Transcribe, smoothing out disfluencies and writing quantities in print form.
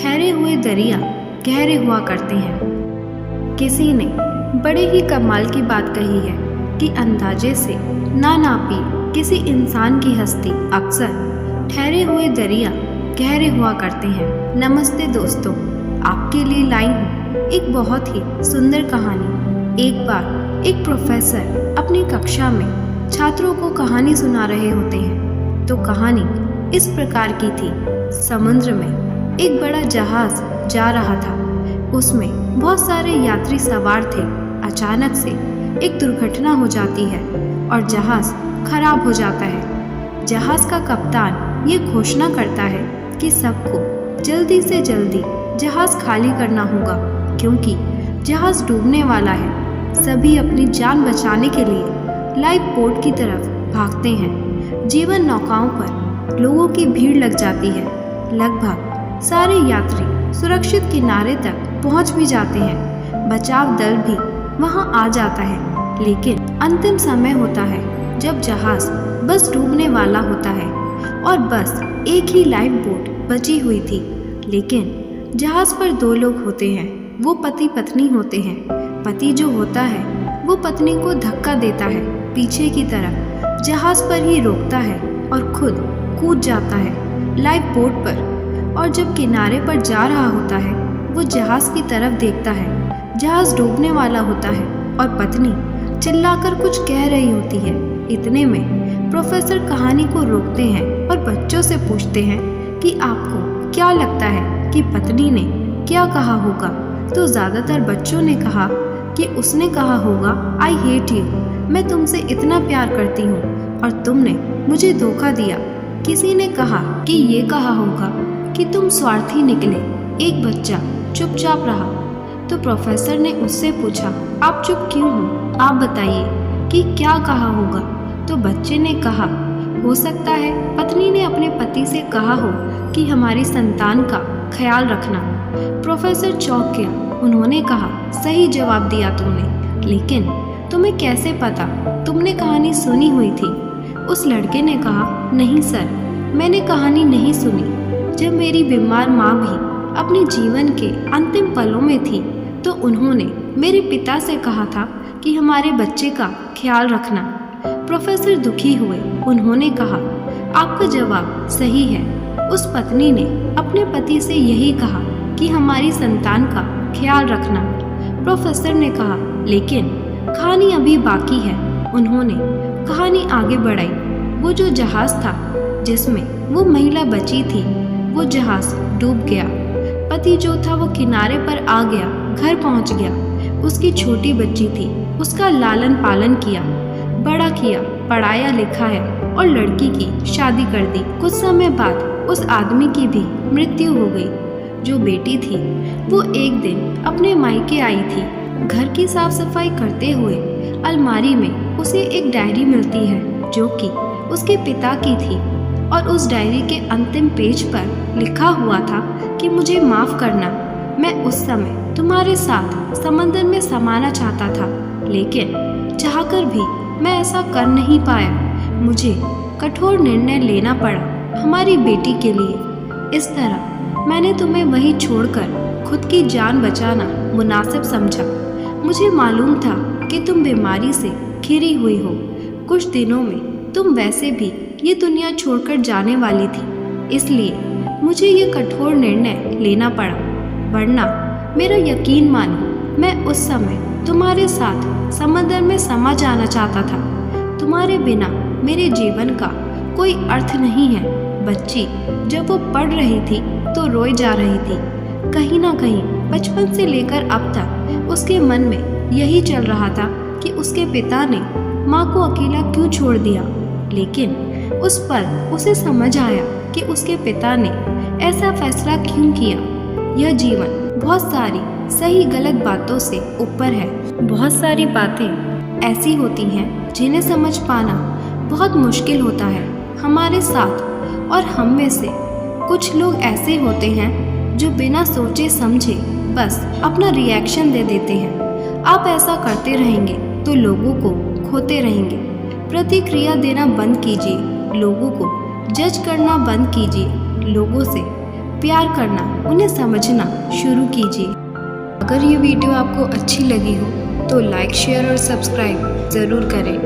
ठहरे हुए दरिया गहरे हुआ करते हैं। किसी ने बड़े ही कमाल की बात कही है कि अंदाजे से ना नापी किसी इंसान की हस्ती अक्सर ठहरे हुए दरिया गहरे हुआ करते हैं। नमस्ते दोस्तों, आपके लिए लाई हूँ एक बहुत ही सुंदर कहानी। एक बार एक प्रोफेसर अपनी कक्षा में छात्रों को कहानी सुना रहे होते हैं। तो कहानी इस प्रकार की थी। समुद्र में एक बड़ा जहाज जा रहा था। उसमें बहुत सारे यात्री सवार थे। अचानक से एक दुर्घटना हो जाती है और जहाज खराब हो जाता है। जहाज का कप्तान ये घोषणा करता है कि सबको जल्दी से जल्दी जहाज खाली करना होगा, क्योंकि जहाज डूबने वाला है। सभी अपनी जान बचाने के लिए लाइफ बोट की तरफ भागते हैं। जीवन नौकाओं पर लोगों की भीड़ लग जाती है। लगभग सारे यात्री सुरक्षित किनारे तक पहुंच भी जाते हैं। बचाव दल भी वहां आ जाता है, लेकिन अंतिम समय होता है जब जहाज बस डूबने वाला होता है और बस एक ही लाइफ बोट बची हुई थी। लेकिन जहाज पर दो लोग होते हैं। वो पति पत्नी होते हैं। पति जो होता है वो पत्नी को धक्का देता है पीछे की तरफ, जहाज पर ही रोकता है और खुद कूद जाता है लाइफ बोट पर। और जब किनारे पर जा रहा होता है वो जहाज की तरफ देखता है। जहाज डूबने वाला होता है और पत्नी चिल्लाकर कुछ कह रही होती है। इतने में प्रोफेसर कहानी को रोकते हैं और बच्चों से पूछते हैं कि आपको क्या लगता है कि पत्नी ने क्या कहा होगा। तो ज़्यादातर बच्चों ने कहा कि उसने कहा होगा, आई हेट यू, मैं तुमसे इतना प्यार करती हूँ और तुमने मुझे धोखा दिया। किसी ने कहा कि ये कहा होगा कि तुम स्वार्थी निकले। एक बच्चा चुपचाप रहा। तो प्रोफेसर ने उससे पूछा, आप चुप क्यों हो, आप बताइए कि क्या कहा होगा। तो बच्चे ने कहा, हो सकता है पत्नी ने अपने पति से कहा हो कि हमारी संतान का ख्याल रखना। प्रोफेसर चौंक गया। उन्होंने कहा, सही जवाब दिया तुमने, लेकिन तुम्हें कैसे पता? तुमने कहानी सुनी हुई थी। उस लड़के ने कहा, नहीं सर, मैंने कहानी नहीं सुनी। जब मेरी बीमार माँ भी अपने जीवन के अंतिम पलों में थी तो उन्होंने मेरे पिता से कहा था कि हमारे बच्चे का ख्याल रखना। प्रोफेसर दुखी हुए। उन्होंने कहा, आपका जवाब सही है। उस पत्नी ने अपने पति से यही कहा कि हमारी संतान का ख्याल रखना। प्रोफेसर ने कहा, लेकिन कहानी अभी बाकी है। उन्होंने कहानी आगे बढ़ाई। वो जो जहाज था जिसमें वो महिला बची थी, वो जहाज डूब गया। पति जो था वो किनारे पर आ गया, घर पहुंच गया। उसकी छोटी बच्ची थी, उसका लालन पालन किया, बड़ा किया, पढ़ाया लिखाया और लड़की की शादी कर दी। कुछ समय बाद उस आदमी की भी मृत्यु हो गई। जो बेटी थी वो एक दिन अपने मायके आई थी। घर की साफ सफाई करते हुए अलमारी में उसे एक डायरी मिलती है जो कि उसके पिता की थी। और उस डायरी के अंतिम पेज पर लिखा हुआ था कि मुझे माफ़ करना, मैं उस समय तुम्हारे साथ समंदर में समाना चाहता था, लेकिन चाहकर भी मैं ऐसा कर नहीं पाया। मुझे कठोर निर्णय लेना पड़ा हमारी बेटी के लिए। इस तरह मैंने तुम्हें वहीं छोड़कर खुद की जान बचाना मुनासिब समझा। मुझे मालूम था कि तुम बीमारी से घिरी हुई हो। कुछ दिनों में तुम वैसे भी ये दुनिया छोड़कर जाने वाली थी, इसलिए मुझे ये कठोर निर्णय लेना पड़ा। वरना मेरा यकीन मानो, मैं उस समय तुम्हारे साथ समंदर में समा जाना चाहता था। तुम्हारे बिना मेरे जीवन का कोई अर्थ नहीं है। बच्ची जब वो पढ़ रही थी तो रोई जा रही थी। कहीं ना कहीं बचपन से लेकर अब तक उसके मन में यही चल रहा था कि उसके पिता ने माँ को अकेला क्यों छोड़ दिया। लेकिन उस पर उसे समझ आया कि उसके पिता ने ऐसा फैसला क्यों किया। यह जीवन बहुत सारी सही गलत बातों से ऊपर है। बहुत सारी बातें ऐसी होती हैं जिन्हें समझ पाना बहुत मुश्किल होता है हमारे साथ। और हम में से कुछ लोग ऐसे होते हैं जो बिना सोचे समझे बस अपना रिएक्शन दे देते हैं। आप ऐसा करते रहेंगे तो लोगों को खोते रहेंगे। प्रतिक्रिया देना बंद कीजिए, लोगों को जज करना बंद कीजिए, लोगों से प्यार करना, उन्हें समझना शुरू कीजिए। अगर ये वीडियो आपको अच्छी लगी हो तो लाइक, शेयर और सब्सक्राइब ज़रूर करें।